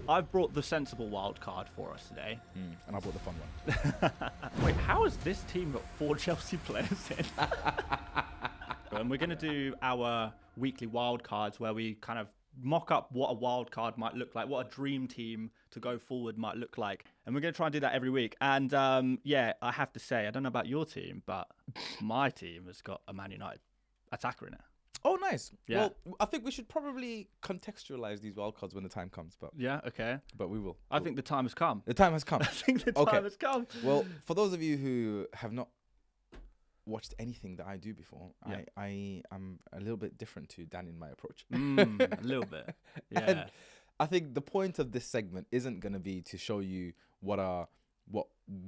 I've brought the sensible wild card for us today. And I brought the fun one. Wait, how has this team got 4 Chelsea players in? And we're going to do our weekly wild cards where we kind of mock up what a wild card might look like, what a dream team to go forward might look like. And we're going to try and do that every week. And yeah, I have to say, I don't know about your team, but my team has got a Man United attacker in it. Oh, nice. Yeah. Well, I think we should probably contextualize these wildcards when the time comes, but Yeah, okay. we will. I think the time has come. The time has come. I think the time has come. Well, for those of you who have not watched anything that I do before, Yeah. I am a little bit different to Dan in my approach. A little bit. Yeah. And I think the point of this segment isn't going to be to show you what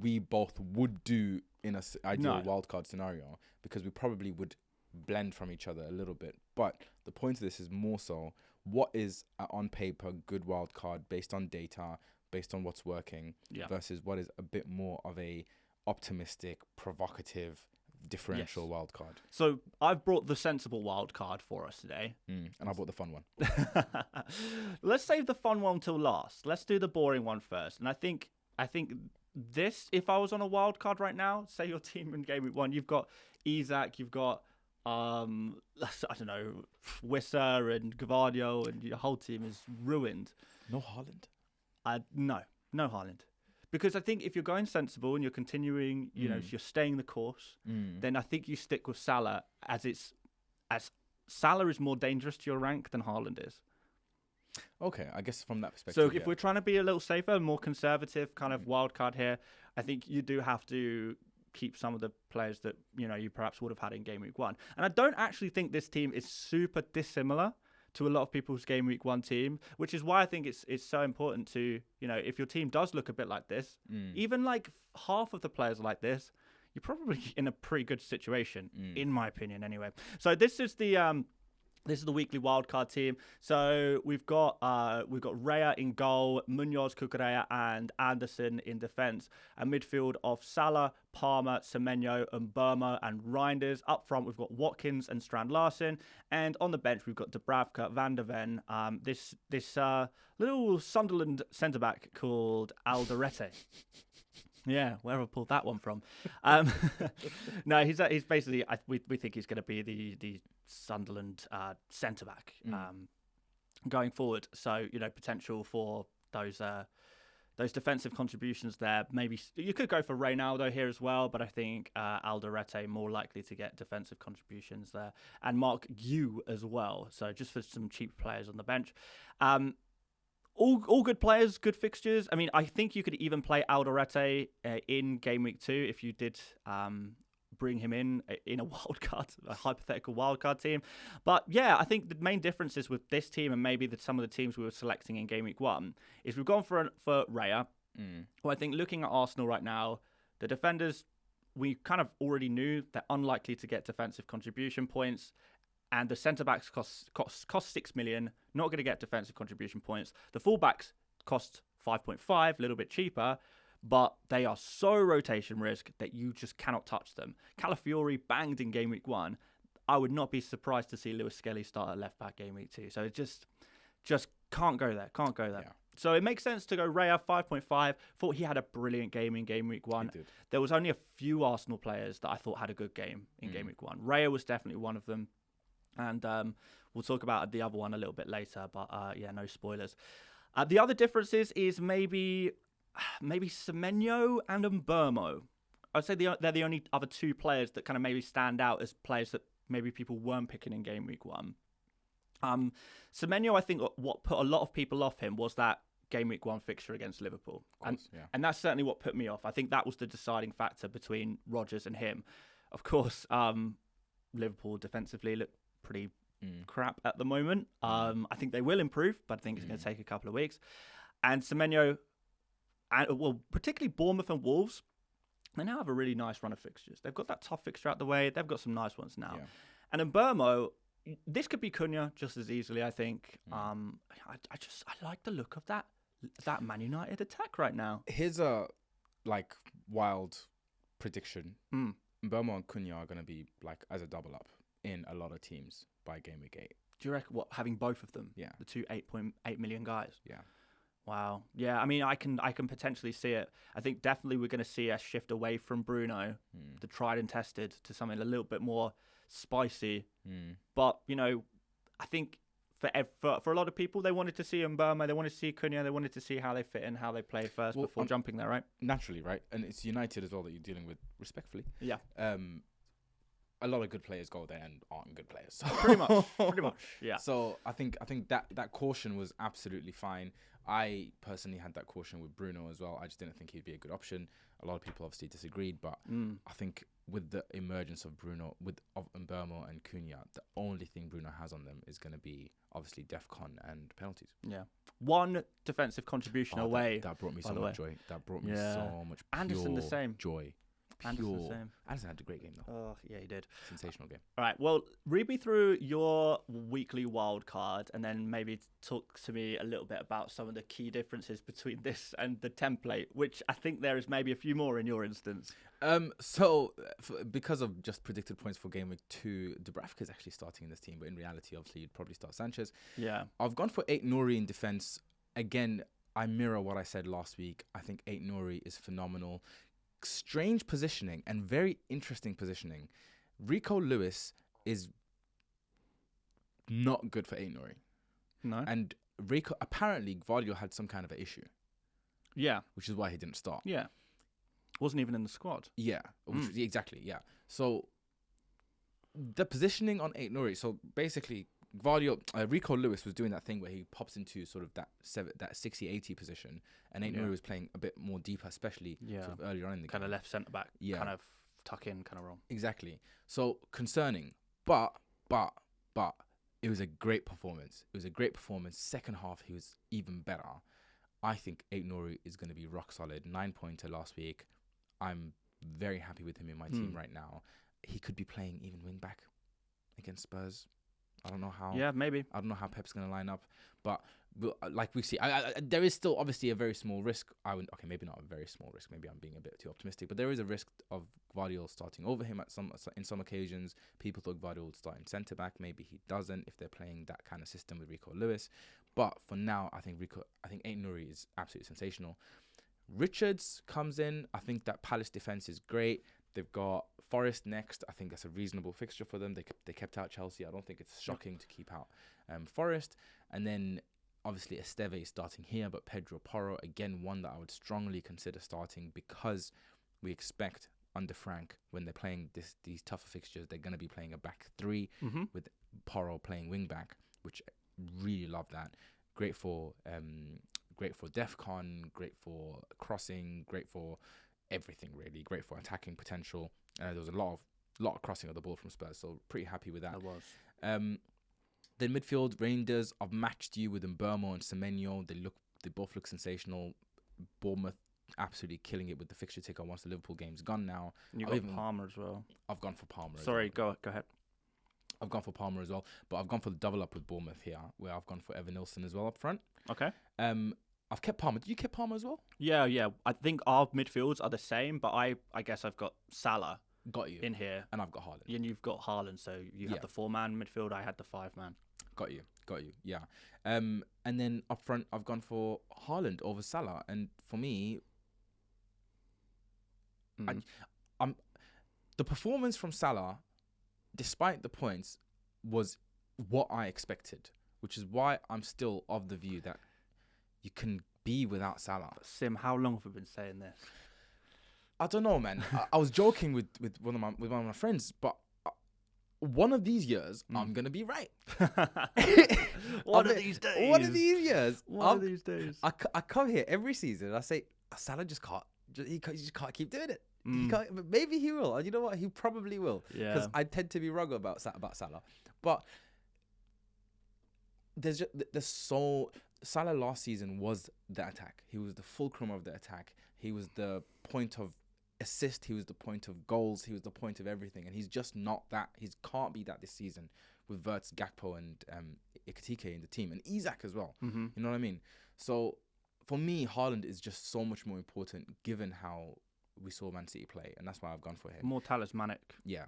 we both would do in a ideal wildcard scenario, because we probably would blend from each other a little bit. But the point of this is more so what is on paper good wildcard based on data, based on what's working, versus what is a bit more of a optimistic, provocative, differential wildcard. So I've brought the sensible wild card for us today. And I brought the fun one. Let's save the fun one till last. Let's do the boring one first. And I think this, if I was on a wild card right now, say your team in game week 1, you've got Isak, you've got I don't know, Wissa and Gavardio, and your whole team is ruined. No Haaland. No Haaland. Because I think if you're going sensible and you're continuing, you know, you're staying the course, then I think you stick with Salah as Salah is more dangerous to your rank than Haaland is. Okay, I guess from that perspective. So if we're trying to be a little safer, more conservative kind of wild card here, I think you do have to keep some of the players that, you know, you perhaps would have had in game week 1. And I don't actually think this team is super dissimilar to a lot of people's game week 1 team, which is why I think it's so important to, you know, if your team does look a bit like this, even like half of the players like this, you're probably in a pretty good situation, in my opinion anyway. So this is the weekly wildcard team. So we've got Raya in goal, Munoz, Cucurella, and Anderson in defence. A midfield of Salah, Palmer, Semenyo, and Burma and Reinders. Up front, we've got Watkins and Strand Larsen. And on the bench, we've got Dubravka, Van der Ven, this little Sunderland centre-back called Alderete. Yeah, where I pulled that one from. No, he's basically, we think he's going to be the Sunderland centre-back going forward. So, you know, potential for those defensive contributions there. Maybe you could go for Reynaldo here as well, but I think Alderete more likely to get defensive contributions there. And Mark Yu as well. So just for some cheap players on the bench. All good players, good fixtures. I mean, I think you could even play Alderete in game week 2 if you did bring him in a hypothetical wildcard team. But yeah, I think the main differences with this team and maybe some of the teams we were selecting in game week 1 is we've gone for Raya. Well, I think looking at Arsenal right now, the defenders, we kind of already knew they're unlikely to get defensive contribution points. And the centre-backs cost 6 million, not going to get defensive contribution points. The full-backs cost 5.5, a little bit cheaper, but they are so rotation risk that you just cannot touch them. Calafiori banged in game week 1. I would not be surprised to see Lewis Skelly start at left-back game week 2. So it just can't go there, Yeah. So it makes sense to go Raya 5.5. Thought he had a brilliant game in game week 1. He did. There was only a few Arsenal players that I thought had a good game in game week 1. Raya was definitely one of them. And we'll talk about the other one a little bit later, but yeah, no spoilers. The other differences is maybe Semenyo and Mbermo. I'd say they're the only other 2 players that kind of maybe stand out as players that maybe people weren't picking in game week 1. Semenyo, I think what put a lot of people off him was that game week 1 fixture against Liverpool. And that's certainly what put me off. I think that was the deciding factor between Rodgers and him. Of course, Liverpool defensively look pretty crap at the moment. I think they will improve, but I think it's going to take a couple of weeks. And Semenyo, particularly Bournemouth and Wolves, they now have a really nice run of fixtures. They've got that tough fixture out the way. They've got some nice ones now. Yeah. And Mbermo, this could be Cunha just as easily, I think. I like the look of that Man United attack right now. Here's a wild prediction. Mbermo and Cunha are going to be as a double up in a lot of teams by game week 8. Do you reckon having both of them? Yeah. The 2 8.8 million guys? Yeah. Wow. Yeah, I mean, I can potentially see it. I think definitely we're going to see a shift away from Bruno, the tried and tested, to something a little bit more spicy. But, you know, I think for a lot of people, they wanted to see Mbeumo, they wanted to see Cunha, they wanted to see how they fit in, how they play first before jumping there, right? Naturally, right? And it's United as well that you're dealing with, respectfully. Yeah. A lot of good players go there and aren't good players. So pretty much, yeah. So I think that caution was absolutely fine. I personally had that caution with Bruno as well. I just didn't think he'd be a good option. A lot of people obviously disagreed, but I think with the emergence of Bruno, of Mbeumo and Cunha, the only thing Bruno has on them is going to be obviously DEFCON and penalties. Yeah. One defensive contribution away. That brought me so much joy. That brought me so much pure Anderson the same. Joy. Anderson the same. Anderson had a great game though. Oh, yeah, he did. Sensational game. All right, well, read me through your weekly wild card and then maybe talk to me a little bit about some of the key differences between this and the template, which I think there is maybe a few more in your instance. Because of just predicted points for Game Week 2, Dubravka is actually starting in this team, but in reality, obviously, you'd probably start Sanchez. Yeah. I've gone for 8 Nouri in defense. Again, I mirror what I said last week. I think 8 Nouri is phenomenal. Strange positioning and very interesting positioning. Rico Lewis is not good for 8 Nouri. No. And Rico, apparently, Gvardiol had some kind of an issue. Yeah. Which is why he didn't start. Yeah. Wasn't even in the squad. Yeah. Exactly, yeah. So, the positioning on 8 Nouri, so basically, Rico Lewis was doing that thing where he pops into sort of that 60-80 position, and 8 Nouri was playing a bit more deeper, especially sort of earlier on in the game. Kind of left centre back, kind of tuck in kind of role. Exactly. So concerning, but it was a great performance. Second half, he was even better. I think 8 Nouri is going to be rock solid. 9-pointer last week. I'm very happy with him in my team right now. He could be playing even wing back against Spurs. I don't know how. Yeah, maybe. I don't know how Pep's going to line up, but like we see, there is still obviously a very small risk. Maybe not a very small risk. Maybe I'm being a bit too optimistic, but there is a risk of Gvardiol starting over him in some occasions. People thought Gvardiol would start in centre back. Maybe he doesn't if they're playing that kind of system with Rico Lewis. But for now, I think 8 Nouri is absolutely sensational. Richards comes in. I think that Palace defense is great. They've got Forest next. I think that's a reasonable fixture for them. They kept out Chelsea. I don't think it's shocking to keep out Forest. And then obviously Esteve is starting here, but Pedro Porro, again, one that I would strongly consider starting because we expect under Frank, when they're playing these tougher fixtures, they're going to be playing a back three with Porro playing wing back, which I really love that. Great for DEFCON, great for crossing, great for everything really, great for attacking potential. There was a lot of crossing of the ball from Spurs, so pretty happy with that. There was. Then midfield, Rangers, I've matched you with Mbeumo and Semenyo. They both look sensational. Bournemouth absolutely killing it with the fixture ticker once the Liverpool game's gone now. And you've got Palmer as well. I've gone for Palmer. Sorry, go ahead. I've gone for Palmer as well, but I've gone for the double up with Bournemouth here, where I've gone for Evan Nilsson as well up front. Okay. I've kept Palmer. Did you keep Palmer as well? Yeah. I think our midfields are the same, but I guess I've got Salah. Got you in here, and I've got Haaland. And you've got Haaland, so you had the 4-man midfield. I had the 5-man. Got you. Yeah. And then up front, I've gone for Haaland over Salah, and for me, the performance from Salah, despite the points, was what I expected, which is why I'm still of the view that you can be without Salah. But Sim, how long have we been saying this? I don't know, man. I was joking with one of my friends, but one of these years I'm gonna be right. One of these days. One of these years. One of these days. I come here every season and I say Salah just can't. He just can't keep doing it. He can't, maybe he will. And you know what? He probably will. Yeah. Because I tend to be wrong about Salah. But there's so Salah last season was the attack. He was the fulcrum of the attack. He was the point of assist. He was the point of goals. He was the point of everything. And he's just not that. He can't be that this season with Wirtz, Gakpo, and Ekitike in the team, and Isak as well. Mm-hmm. You know what I mean? So for me, Haaland is just so much more important given how we saw Man City play, and that's why I've gone for him. More talismanic. Yeah.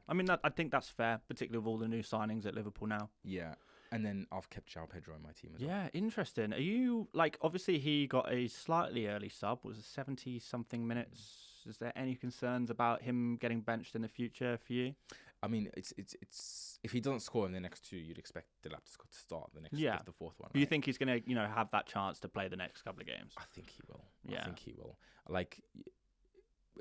I mean, I think that's fair, particularly with all the new signings at Liverpool now. Yeah. And then I've kept João Pedro in my team as well. Yeah, interesting. Are you, like, obviously he got a slightly early sub, was it 70-something minutes? Is there any concerns about him getting benched in the future for you? I mean, it's if he doesn't score in the next two, you'd expect Delap to start the fourth one. Do you think he's going to, have that chance to play the next couple of games? I think he will. Yeah. I think he will. Like,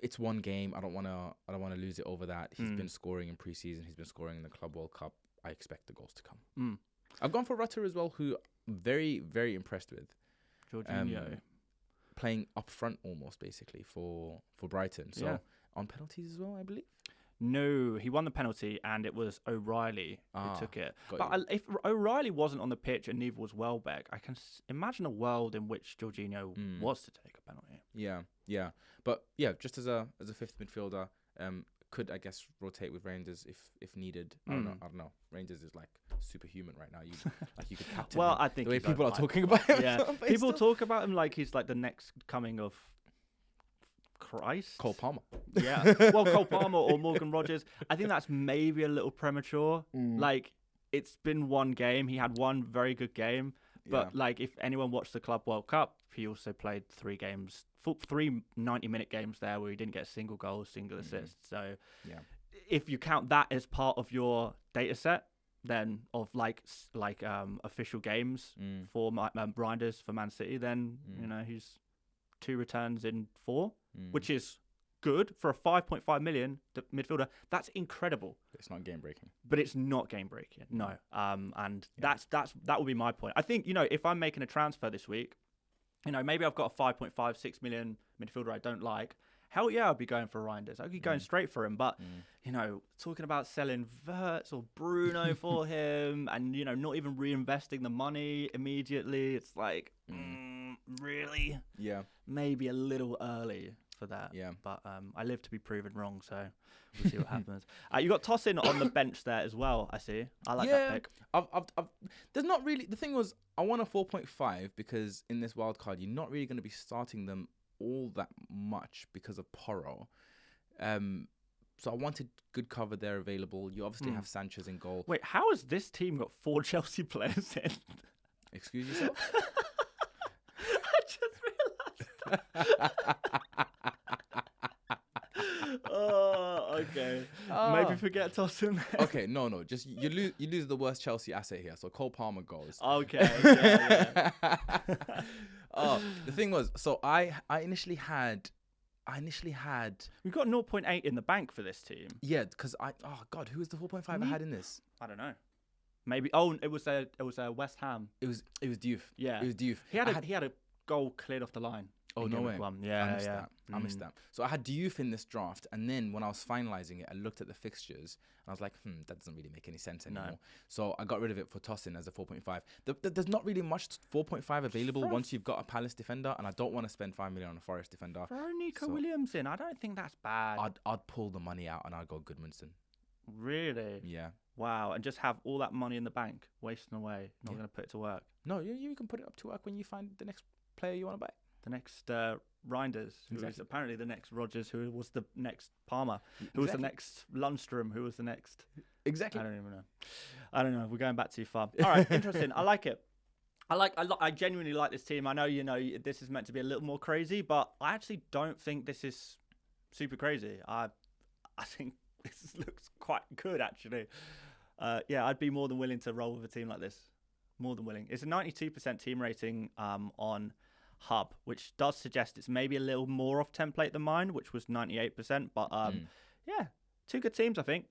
it's one game. I don't want to lose it over that. He's been scoring in preseason. He's been scoring in the Club World Cup. I expect the goals to come. I've gone for Rutter as well, who I'm very, very impressed with. Jorginho. Playing up front almost, basically, for Brighton. So on penalties as well, I believe. No, he won the penalty, and it was O'Reilly who took it. But if O'Reilly wasn't on the pitch and neither was Welbeck, I can imagine a world in which Jorginho was to take a penalty. Yeah. But yeah, just as a fifth midfielder, could, I guess, rotate with Reinders if needed. I don't know. Reinders is like superhuman right now. You could captain him. I think the way people are talking about him. Yeah, people talk about him like he's like the next coming of Christ. Cole Palmer. Yeah. Well, Cole Palmer or Morgan Rogers. I think that's maybe a little premature. Like, it's been one game. He had one very good game. But, like, if anyone watched the Club World Cup, he also played 3 90-minute games there where he didn't get a single goal, single assist. So, if you count that as part of your data set, then of like official games for Reinders for Man City, then, he's 2 returns in 4. Which is good for a 5.5 million midfielder. That's incredible. It's not game breaking. But it's not game breaking. No. And that would be my point. I think, if I'm making a transfer this week, maybe I've got a 5.56 million midfielder I don't like. Hell yeah, I'd be going for Reinders. I'd be going straight for him. But, talking about selling Wirtz or Bruno for him and, not even reinvesting the money immediately, it's like, really? Yeah. Maybe a little early for that. Yeah. But I live to be proven wrong, so we'll see what happens. You got Tosin on the bench there as well, I see. I like that pick. There's not really... The thing was, I want a 4.5 because in this wild card, you're not really going to be starting them all that much because of Porro. So I wanted good cover there available. You obviously have Sanchez in goal. Wait, how has this team got 4 Chelsea players in? Excuse yourself? I just realised Oh, okay. Maybe forget Tosin. Okay, no. Just you lose the worst Chelsea asset here. So Cole Palmer goes. Okay. Yeah. The thing was, so I initially had. We've got 0.8 in the bank for this team. Yeah, because who was the 4.5 I had in this? I don't know. Maybe. Oh, it was a West Ham. It was Diouf. Yeah, it was Diouf. He had a goal cleared off the line. Oh, no way. Yeah, I missed that. So I had Diouf in this draft, and then when I was finalising it, I looked at the fixtures, and I was like, that doesn't really make any sense anymore. No. So I got rid of it for Tosin as a 4.5. There's not really much 4.5 available once you've got a Palace defender, and I don't want to spend 5 million on a Forest defender. Throw Nico Williamson. I don't think that's bad. I'd pull the money out, and I'd go Goodmanson. Really? Yeah. Wow, and just have all that money in the bank, wasting away, not going to put it to work. No, you can put it up to work when you find the next player you want to buy. The next Reinders, who was apparently the next Rogers, who was the next Palmer, who was the next Lundstrom, who was the next... Exactly. I don't even know. I don't know. We're going back too far. All right, interesting. I like it. I genuinely like this team. I know, this is meant to be a little more crazy, but I actually don't think this is super crazy. I think this looks quite good, actually. I'd be more than willing to roll with a team like this. More than willing. It's a 92% team rating on Hub, which does suggest it's maybe a little more off template than mine, which was 98%. But 2 good teams, I think.